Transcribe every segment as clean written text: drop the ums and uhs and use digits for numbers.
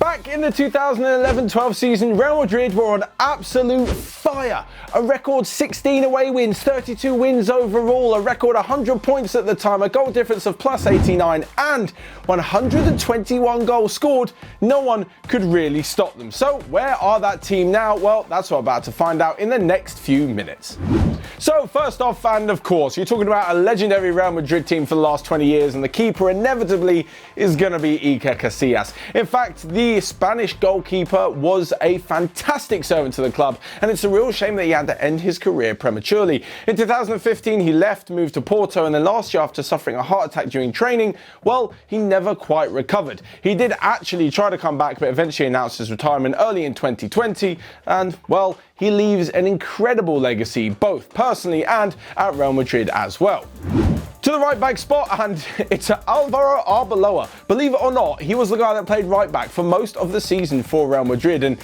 Back in the 2011-12 season, Real Madrid were on absolute fire. A record 16 away wins, 32 wins overall, a record 100 points at the time, a goal difference of plus 89, and 121 goals scored. No one could really stop them. So where are that team now? Well, that's what I'm about to find out in the next few minutes. So first off, and of course, you're talking about a legendary Real Madrid team for the last 20 years, and the keeper inevitably is going to be Iker Casillas. In fact, the Spanish goalkeeper was a fantastic servant to the club, and it's a real shame that he had to end his career prematurely. In 2015, he left, moved to Porto, and then last year, after suffering a heart attack during training, well, he never quite recovered. He did actually try to come back, but eventually announced his retirement early in 2020, and, well, he leaves an incredible legacy, both personally and at Real Madrid as well. To the right back spot, and it's Alvaro Arbeloa. Believe it or not, he was the guy that played right back for most of the season for Real Madrid, and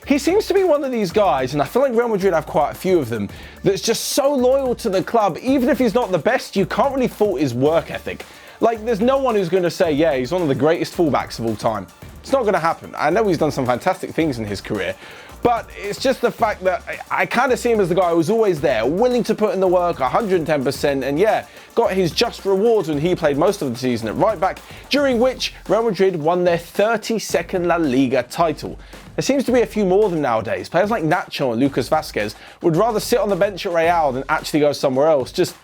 he seems to be one of these guys, and I feel like Real Madrid have quite a few of them, that's just so loyal to the club. Even if he's not the best, you can't really fault his work ethic. Like, there's no one who's going to say, yeah, he's one of the greatest fullbacks of all time. It's not going to happen. I know he's done some fantastic things in his career, but it's just the fact that I kind of see him as the guy who was always there, willing to put in the work 110%, and yeah, got his just rewards when he played most of the season at right back, during which Real Madrid won their 32nd La Liga title. There seems to be a few more of them nowadays. Players like Nacho and Lucas Vazquez would rather sit on the bench at Real than actually go somewhere else, just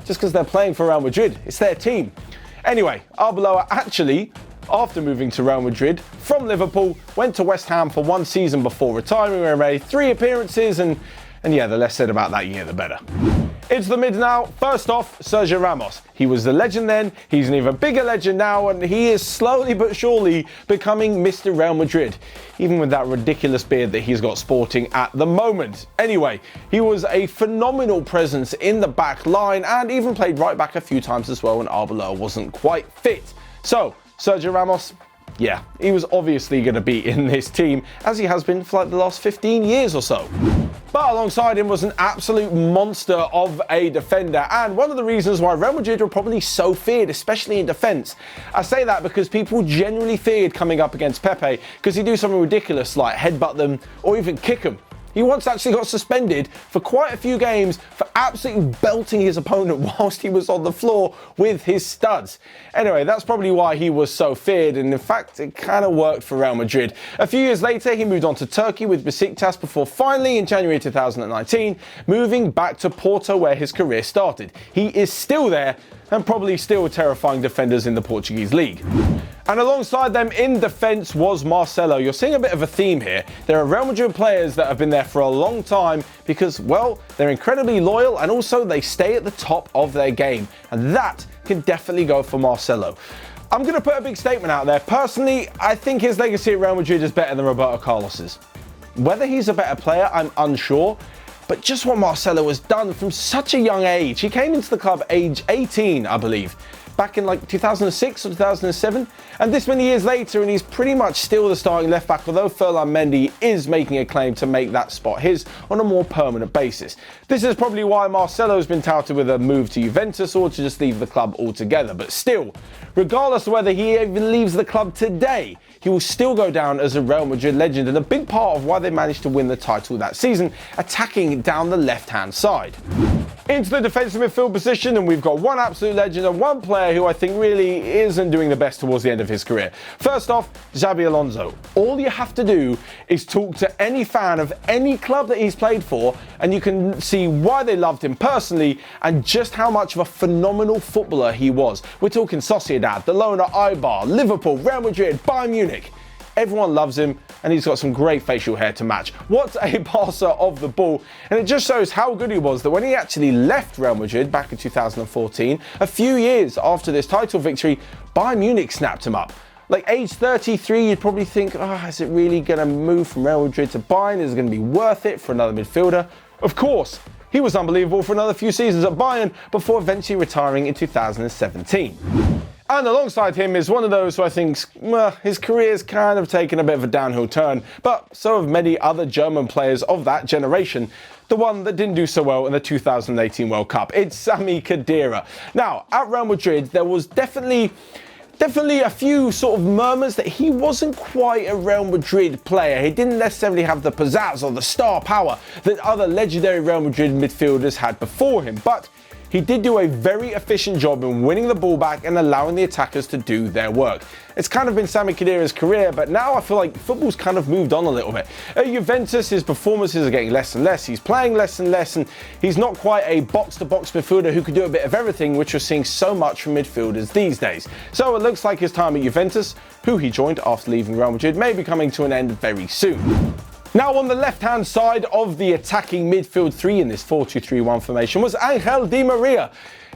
because they're playing for Real Madrid. It's their team. Anyway, Arbeloa actually, after moving to Real Madrid from Liverpool, went to West Ham for one season before retiring, where he made 3 appearances, and yeah, the less said about that year, the better. It's the mid now. First off, Sergio Ramos. He was the legend then, he's an even bigger legend now, and he is slowly but surely becoming Mr. Real Madrid, even with that ridiculous beard that he's got sporting at the moment. Anyway, he was a phenomenal presence in the back line, and even played right back a few times as well when Arbeloa wasn't quite fit. So, Sergio Ramos, yeah, he was obviously going to be in this team, as he has been for like the last 15 years or so. But alongside him was an absolute monster of a defender, and one of the reasons why Real Madrid were probably so feared, especially in defence. I say that because people generally feared coming up against Pepe because he'd do something ridiculous like headbutt them or even kick them. He once actually got suspended for quite a few games for absolutely belting his opponent whilst he was on the floor with his studs. Anyway, that's probably why he was so feared, and in fact, it kind of worked for Real Madrid. A few years later, he moved on to Turkey with Besiktas before finally, in January 2019, moving back to Porto where his career started. He is still there, and probably still terrifying defenders in the Portuguese league. And alongside them in defence was Marcelo. You're seeing a bit of a theme here. There are Real Madrid players that have been there for a long time because, well, they're incredibly loyal and also they stay at the top of their game. And that can definitely go for Marcelo. I'm going to put a big statement out there. Personally, I think his legacy at Real Madrid is better than Roberto Carlos's. Whether he's a better player, I'm unsure. But just what Marcelo has done from such a young age. He came into the club age 18, I believe, back in like 2006 or 2007. And this many years later, and he's pretty much still the starting left back, although Ferland Mendy is making a claim to make that spot his on a more permanent basis. This is probably why Marcelo's been touted with a move to Juventus or to just leave the club altogether. But still, regardless of whether he even leaves the club today, he will still go down as a Real Madrid legend, and a big part of why they managed to win the title that season, attacking down the left-hand side. Into the defensive midfield position, and we've got one absolute legend and one player who I think really isn't doing the best towards the end of his career. First off, Xabi Alonso. All you have to do is talk to any fan of any club that he's played for, and you can see why they loved him personally and just how much of a phenomenal footballer he was. We're talking Sociedad, the Lona Eibar, Liverpool, Real Madrid, Bayern Munich. Everyone loves him, and he's got some great facial hair to match. What a passer of the ball, and it just shows how good he was that when he actually left Real Madrid back in 2014, a few years after this title victory, Bayern Munich snapped him up. Like age 33, you'd probably think, is it really going to move from Real Madrid to Bayern? Is it going to be worth it for another midfielder? Of course, he was unbelievable for another few seasons at Bayern before eventually retiring in 2017. And alongside him is one of those who I think, his career's kind of taken a bit of a downhill turn, but so have many other German players of that generation. The one that didn't do so well in the 2018 World Cup. It's Sami Khedira. Now, at Real Madrid, there was definitely Definitely a few sort of murmurs that he wasn't quite a Real Madrid player. He didn't necessarily have the pizzazz or the star power that other legendary Real Madrid midfielders had before him, but he did do a very efficient job in winning the ball back and allowing the attackers to do their work. It's kind of been Sami Khedira's career, but now I feel like football's kind of moved on a little bit. At Juventus, his performances are getting less and less. He's playing less and less, and he's not quite a box-to-box midfielder who could do a bit of everything, which we're seeing so much from midfielders these days. So it looks like his time at Juventus, who he joined after leaving Real Madrid, may be coming to an end very soon. Now on the left-hand side of the attacking midfield three in this 4-2-3-1 formation was Angel Di Maria.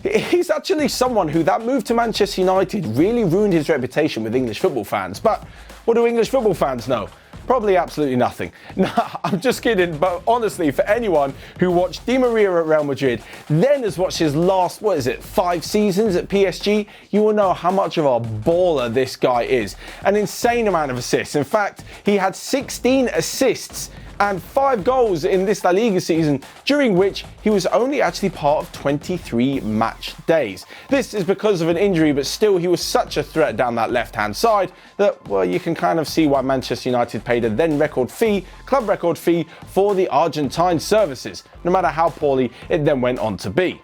He's actually someone who that move to Manchester United really ruined his reputation with English football fans. But what do English football fans know? Probably absolutely nothing. Nah, I'm just kidding, but honestly, for anyone who watched Di Maria at Real Madrid, then has watched his last, 5 seasons at PSG, you will know how much of a baller this guy is. An insane amount of assists. In fact, he had 16 assists and 5 goals in this La Liga season, during which he was only actually part of 23 match days. This is because of an injury, but still he was such a threat down that left-hand side that, well, you can kind of see why Manchester United paid a then club record fee for the Argentine services, no matter how poorly it then went on to be.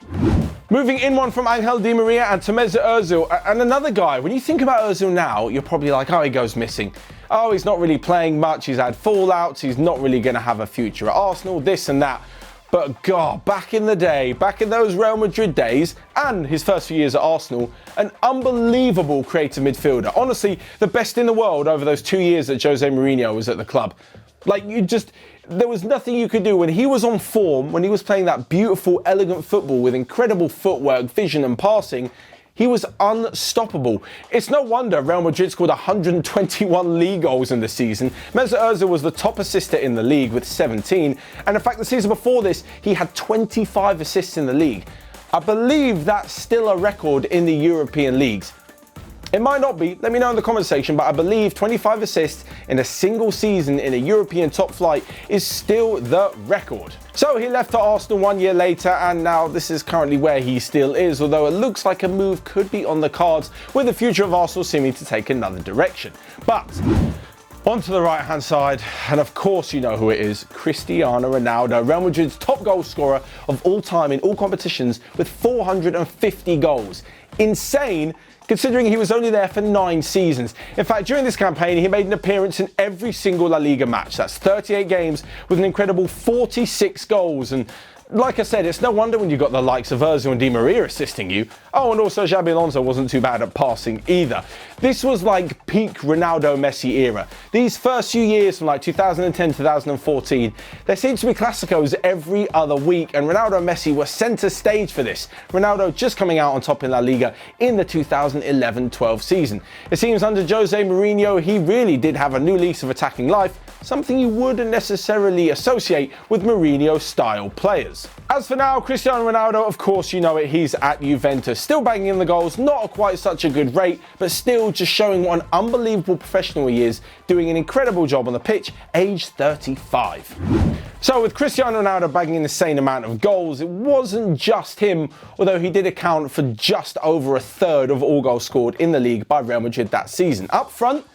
Moving in one from Angel Di Maria and to Mesut Ozil, and another guy. When you think about Ozil now, you're probably like, oh, he goes missing. Oh, he's not really playing much, he's had fallouts, he's not really going to have a future at Arsenal, this and that. But God, back in the day, back in those Real Madrid days, and his first few years at Arsenal, an unbelievable creative midfielder. Honestly, the best in the world over those 2 years that Jose Mourinho was at the club. Like, there was nothing you could do when he was on form, when he was playing that beautiful, elegant football with incredible footwork, vision and passing. He was unstoppable. It's no wonder Real Madrid scored 121 league goals in the season. Mesut Ozil was the top assister in the league with 17. And in fact, the season before this, he had 25 assists in the league. I believe that's still a record in the European leagues. It might not be, let me know in the comment section, but I believe 25 assists in a single season in a European top flight is still the record. So he left to Arsenal 1 year later, and now this is currently where he still is, although it looks like a move could be on the cards, with the future of Arsenal seeming to take another direction. But onto the right hand side, and of course you know who it is, Cristiano Ronaldo, Real Madrid's top goal scorer of all time in all competitions with 450 goals. Insane, considering he was only there for 9 seasons. In fact, during this campaign, he made an appearance in every single La Liga match. That's 38 games with an incredible 46 goals. And like I said, it's no wonder when you've got the likes of Ozil and Di Maria assisting you. Oh, and also Xabi Alonso wasn't too bad at passing either. This was like peak Ronaldo-Messi era. These first few years from like 2010 2014, there seemed to be Clásicos every other week, and Ronaldo and Messi were centre stage for this. Ronaldo just coming out on top in La Liga in the 2011-12 season. It seems under Jose Mourinho, he really did have a new lease of attacking life, something you wouldn't necessarily associate with Mourinho-style players. As for now, Cristiano Ronaldo, of course you know it, he's at Juventus, still banging in the goals, not quite such a good rate, but still just showing what an unbelievable professional he is, doing an incredible job on the pitch, aged 35. So with Cristiano Ronaldo bagging an insane amount of goals, it wasn't just him, although he did account for just over a third of all goals scored in the league by Real Madrid that season. Up front,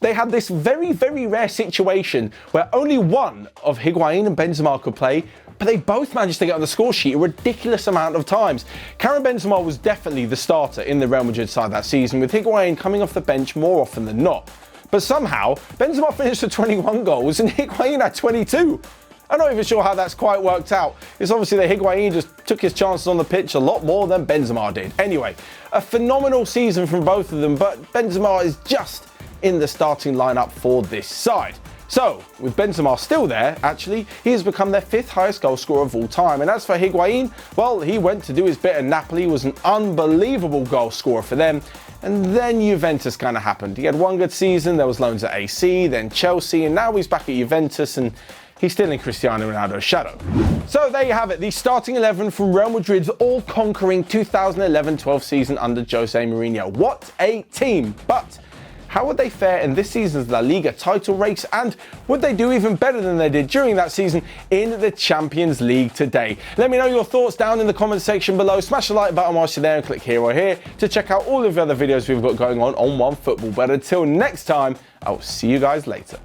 they had this very, very rare situation where only one of Higuain and Benzema could play, but they both managed to get on the score sheet a ridiculous amount of times. Karim Benzema was definitely the starter in the Real Madrid side that season, with Higuain coming off the bench more often than not. But somehow, Benzema finished with 21 goals and Higuain had 22. I'm not even sure how that's quite worked out. It's obviously that Higuain just took his chances on the pitch a lot more than Benzema did. Anyway, a phenomenal season from both of them, but Benzema is just in the starting lineup for this side. So, with Benzema still there, actually, he has become their 5th highest goal scorer of all time. And as for Higuain, well, he went to do his bit at Napoli, was an unbelievable goal scorer for them. And then Juventus kind of happened. He had one good season, there was loans at AC, then Chelsea, and now he's back at Juventus, and he's still in Cristiano Ronaldo's shadow. So there you have it, the starting 11 from Real Madrid's all-conquering 2011-12 season under Jose Mourinho. What a team! But how would they fare in this season's La Liga title race, and would they do even better than they did during that season in the Champions League today? Let me know your thoughts down in the comment section below. Smash the like button whilst you're there and click here or here to check out all of the other videos we've got going on OneFootball. But until next time, I will see you guys later.